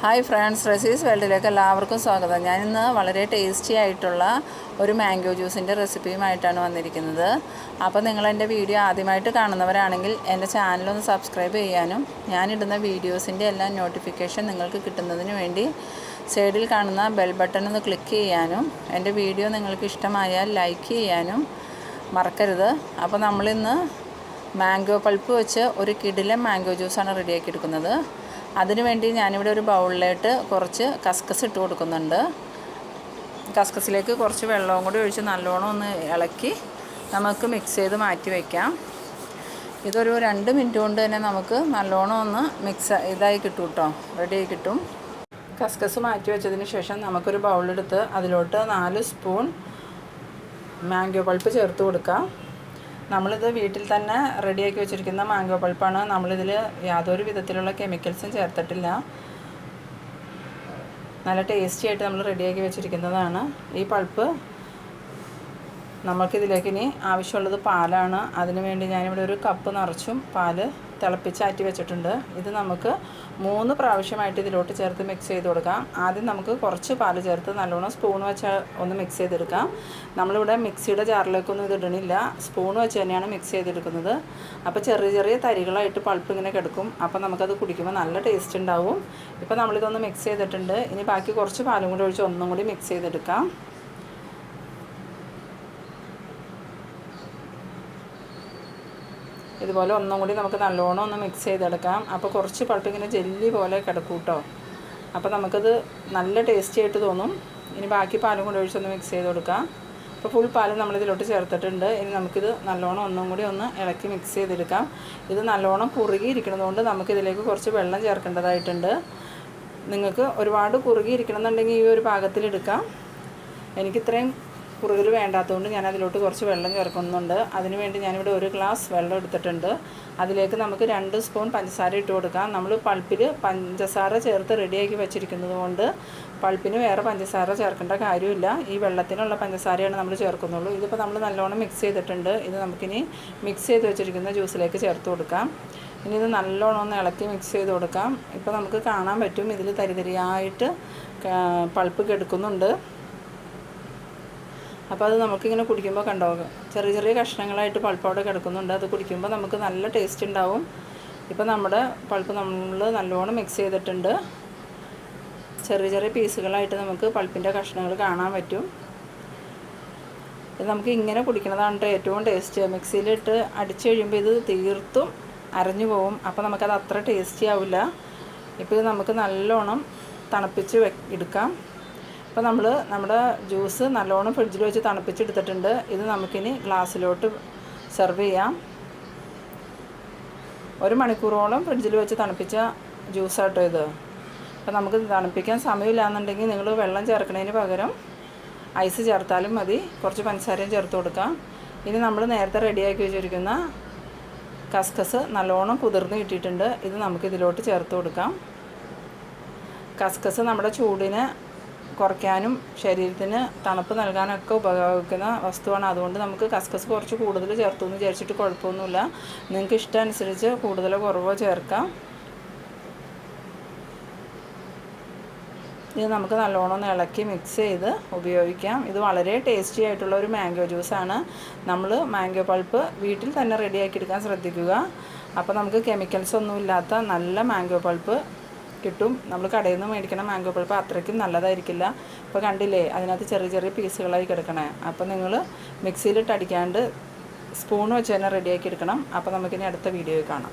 Hi friends, റെസീസ് വേൾഡിലേക്ക് എല്ലാവർക്കും സ്വാഗതം. ഞാനിന്ന് വളരെ ടേസ്റ്റി ആയിട്ടുള്ള ഒരു മാംഗോ ജ്യൂസിൻ്റെ റെസിപ്പിയുമായിട്ടാണ് വന്നിരിക്കുന്നത്. അപ്പോൾ നിങ്ങളെൻ്റെ വീഡിയോ ആദ്യമായിട്ട് കാണുന്നവരാണെങ്കിൽ എൻ്റെ ചാനലൊന്ന് സബ്സ്ക്രൈബ് ചെയ്യാനും ഞാനിടുന്ന വീഡിയോസിൻ്റെ എല്ലാം നോട്ടിഫിക്കേഷൻ നിങ്ങൾക്ക് കിട്ടുന്നതിന് വേണ്ടി സൈഡിൽ കാണുന്ന ബെൽ ബട്ടൺ ഒന്ന് ക്ലിക്ക് ചെയ്യാനും എൻ്റെ വീഡിയോ നിങ്ങൾക്ക് ഇഷ്ടമായാൽ ലൈക്ക് ചെയ്യാനും മറക്കരുത്. അപ്പോൾ നമ്മളിന്ന് മാംഗോ പൾപ്പ് വെച്ച് ഒരു കിടിലൻ മാംഗോ ജ്യൂസാണ് റെഡിയാക്കി എടുക്കുന്നത്. അതിനുവേണ്ടി ഞാനിവിടെ ഒരു ബൗളിലായിട്ട് കുറച്ച് കസ്കസ് ഇട്ട് കൊടുക്കുന്നുണ്ട്. കസ്കസിലേക്ക് കുറച്ച് വെള്ളവും കൂടി ഒഴിച്ച് നല്ലോണം ഒന്ന് ഇളക്കി നമുക്ക് മിക്സ് ചെയ്ത് മാറ്റി വയ്ക്കാം. ഇതൊരു 2 മിനിറ്റ് കൊണ്ട് തന്നെ നമുക്ക് നല്ലോണം ഒന്ന് ഇതായി കിട്ടും കേട്ടോ, റെഡിയായി കിട്ടും. കസ്കസ് മാറ്റി വെച്ചതിന് ശേഷം നമുക്കൊരു ബൗളെടുത്ത് അതിലോട്ട് 4 സ്പൂൺ മാംഗോ പൾപ്പ് ചേർത്ത് കൊടുക്കാം. നമ്മളിത് വീട്ടിൽ തന്നെ റെഡിയാക്കി വെച്ചിരിക്കുന്ന മാംഗോ പൾപ്പാണ്. നമ്മളിതിൽ യാതൊരു വിധത്തിലുള്ള കെമിക്കൽസും ചേർത്തിട്ടില്ല. നല്ല ടേസ്റ്റി ആയിട്ട് നമ്മൾ റെഡിയാക്കി വെച്ചിരിക്കുന്നതാണ് ഈ പൾപ്പ്. നമുക്കിതിലേക്ക് ഇനി ആവശ്യമുള്ളത് പാലാണ്. അതിനു വേണ്ടി ഞാനിവിടെ ഒരു കപ്പ് നിറച്ചും പാല് തിളപ്പിച്ചാറ്റി വെച്ചിട്ടുണ്ട്. ഇത് നമുക്ക് 3 പ്രാവശ്യമായിട്ട് ഇതിലോട്ട് ചേർത്ത് മിക്സ് ചെയ്ത് കൊടുക്കാം. ആദ്യം നമുക്ക് കുറച്ച് പാല് ചേർത്ത് നല്ലോണം സ്പൂൺ വെച്ച് ഒന്ന് മിക്സ് ചെയ്തെടുക്കാം. നമ്മളിവിടെ മിക്സിയുടെ ജാറിലേക്കൊന്നും ഇതിടണില്ല, സ്പൂൺ വെച്ച് തന്നെയാണ് മിക്സ് ചെയ്തെടുക്കുന്നത്. അപ്പോൾ ചെറിയ ചെറിയ തരികളായിട്ട് പൾപ്പ് ഇങ്ങനെ കിടക്കും. അപ്പോൾ നമുക്കത് കുടിക്കുമ്പോൾ നല്ല ടേസ്റ്റ് ഉണ്ടാവും. ഇപ്പോൾ നമ്മളിതൊന്ന് മിക്സ് ചെയ്തിട്ടുണ്ട്. ഇനി ബാക്കി കുറച്ച് പാലും കൂടി ഒഴിച്ച് ഒന്നും കൂടി മിക്സ് ചെയ്തെടുക്കാം. ഇതുപോലെ ഒന്നും കൂടി നമുക്ക് നല്ലോണം ഒന്ന് മിക്സ് ചെയ്തെടുക്കാം. അപ്പോൾ കുറച്ച് പൾപ്പ് ഇങ്ങനെ ജെല്ലി പോലെ കിടക്കും കേട്ടോ. അപ്പോൾ നമുക്കത് നല്ല ടേസ്റ്റി ആയിട്ട് തോന്നും. ഇനി ബാക്കി പാലും കൂടി ഒഴിച്ചൊന്ന് മിക്സ് ചെയ്ത് കൊടുക്കാം. അപ്പോൾ ഫുൾ പാലും നമ്മളിതിലോട്ട് ചേർത്തിട്ടുണ്ട്. ഇനി നമുക്കിത് നല്ലോണം ഒന്നും കൂടി ഒന്ന് ഇളക്കി മിക്സ് ചെയ്തെടുക്കാം. ഇത് നല്ലോണം കുറുകിയിരിക്കുന്നതുകൊണ്ട് നമുക്കിതിലേക്ക് കുറച്ച് വെള്ളം ചേർക്കേണ്ടതായിട്ടുണ്ട്. നിങ്ങൾക്ക് ഒരുപാട് കുറുകിയിരിക്കണമെന്നുണ്ടെങ്കിൽ ഈ ഒരു പാകത്തിലെടുക്കാം. എനിക്കിത്രയും കുറുകൽ വേണ്ടാത്തതുകൊണ്ട് ഞാൻ അതിലോട്ട് കുറച്ച് വെള്ളം ചേർക്കുന്നുണ്ട്. അതിനുവേണ്ടി ഞാനിവിടെ 1 ഗ്ലാസ് വെള്ളം എടുത്തിട്ടുണ്ട്. അതിലേക്ക് നമുക്ക് 2 സ്പൂൺ പഞ്ചസാര ഇട്ട് കൊടുക്കാം. നമ്മൾ പൾപ്പിൽ പഞ്ചസാര ചേർത്ത് റെഡിയാക്കി വെച്ചിരിക്കുന്നത് കൊണ്ട് പൾപ്പിന് വേറെ പഞ്ചസാര ചേർക്കേണ്ട കാര്യമില്ല. ഈ വെള്ളത്തിനുള്ള പഞ്ചസാരയാണ് നമ്മൾ ചേർക്കുന്നുള്ളൂ. ഇതിപ്പോൾ നമ്മൾ നല്ലോണം മിക്സ് ചെയ്തിട്ടുണ്ട്. ഇത് നമുക്കിനി മിക്സ് ചെയ്ത് വെച്ചിരിക്കുന്ന ജ്യൂസിലേക്ക് ചേർത്ത് കൊടുക്കാം. ഇനി ഇത് നല്ലോണം ഒന്ന് ഇളക്കി മിക്സ് ചെയ്ത് കൊടുക്കാം. ഇപ്പോൾ നമുക്ക് കാണാൻ പറ്റും ഇതിൽ തരിതരിയായിട്ട് പൾപ്പ് കെടുക്കുന്നുണ്ട്. അപ്പോൾ അത് നമുക്കിങ്ങനെ കുടിക്കുമ്പോൾ കണ്ടോ, ചെറിയ ചെറിയ കഷ്ണങ്ങളായിട്ട് പൾപ്പ് അവിടെ കിടക്കുന്നുണ്ട്. അത് കുടിക്കുമ്പോൾ നമുക്ക് നല്ല ടേസ്റ്റ് ഉണ്ടാവും. ഇപ്പോൾ നമ്മുടെ പൾപ്പ് നമ്മൾ നല്ലോണം മിക്സ് ചെയ്തിട്ടുണ്ട്. ചെറിയ ചെറിയ പീസുകളായിട്ട് നമുക്ക് പൾപ്പിൻ്റെ കഷ്ണങ്ങൾ കാണാൻ പറ്റും. ഇത് നമുക്ക് ഇങ്ങനെ കുടിക്കുന്നതാണ് ഏറ്റവും ടേസ്റ്റ്. മിക്സിയിലിട്ട് അടിച്ച് കഴിയുമ്പോൾ ഇത് തീർത്തും അരഞ്ഞു പോകും. അപ്പോൾ നമുക്കത് അത്ര ടേസ്റ്റി ആവില്ല. ഇപ്പോൾ ഇത് നമുക്ക് നല്ലോണം തണുപ്പിച്ച് എടുക്കാം. അപ്പോൾ നമ്മുടെ ജ്യൂസ് നല്ലോണം ഫ്രിഡ്ജിൽ വെച്ച് തണുപ്പിച്ചെടുത്തിട്ടുണ്ട്. ഇത് നമുക്കിനി ഗ്ലാസ്സിലോട്ട് സെർവ് ചെയ്യാം. 1 മണിക്കൂറോളം ഫ്രിഡ്ജിൽ വെച്ച് തണുപ്പിച്ച ജ്യൂസാട്ടോ ഇത്. അപ്പോൾ നമുക്ക് തണുപ്പിക്കാൻ സമയമില്ല എന്നുണ്ടെങ്കിൽ നിങ്ങൾ വെള്ളം ചേർക്കുന്നതിന് പകരം ഐസ് ചേർത്താലും മതി. കുറച്ച് പഞ്ചസാരയും ചേർത്ത് കൊടുക്കാം. ഇനി നമ്മൾ നേരത്തെ റെഡിയാക്കി വെച്ചിരിക്കുന്ന കസ്കസ് നല്ലോണം കുതിർന്ന് കിട്ടിയിട്ടുണ്ട്. ഇത് നമുക്കിതിലോട്ട് ചേർത്ത് കൊടുക്കാം. കസ്കസ് നമ്മുടെ ചൂടിനെ കുറയ്ക്കാനും ശരീരത്തിന് തണുപ്പ് നൽകാനൊക്കെ ഉപയോഗിക്കുന്ന വസ്തുവാണ്. അതുകൊണ്ട് നമുക്ക് കസ്കസ് കുറച്ച് കൂടുതൽ ചേർത്തു എന്ന് വിചാരിച്ചിട്ട് കുഴപ്പമൊന്നുമില്ല. നിങ്ങൾക്ക് ഇഷ്ടമനുസരിച്ച് കൂടുതലോ കുറവോ ചേർക്കാം. ഇത് നമുക്ക് നല്ലോണം ഒന്ന് ഇളക്കി മിക്സ് ചെയ്ത് ഉപയോഗിക്കാം. ഇത് വളരെ ടേസ്റ്റി ആയിട്ടുള്ള ഒരു മാംഗോ ജ്യൂസാണ്. നമ്മൾ മാംഗോ പൾപ്പ് വീട്ടിൽ തന്നെ റെഡിയാക്കി എടുക്കാൻ ശ്രദ്ധിക്കുക. അപ്പോൾ നമുക്ക് കെമിക്കൽസ് ഒന്നും ഇല്ലാത്ത നല്ല മാംഗോ പൾപ്പ് കിട്ടും. നമ്മൾ കടയിൽ നിന്ന് മേടിക്കണ മാംഗോ പൾപ്പ് അത്രയ്ക്കും നല്ലതായിരിക്കില്ല. ഇപ്പോൾ കണ്ടില്ലേ, അതിനകത്ത് ചെറിയ ചെറിയ പീസുകളായി കിടക്കണേ. അപ്പോൾ നിങ്ങൾ മിക്സിയിലിട്ട് അടിക്കാണ്ട് സ്പൂൺ വെച്ച് തന്നെ റെഡിയാക്കി എടുക്കണം. അപ്പോൾ നമുക്കിനി അടുത്ത വീഡിയോയിൽ കാണാം.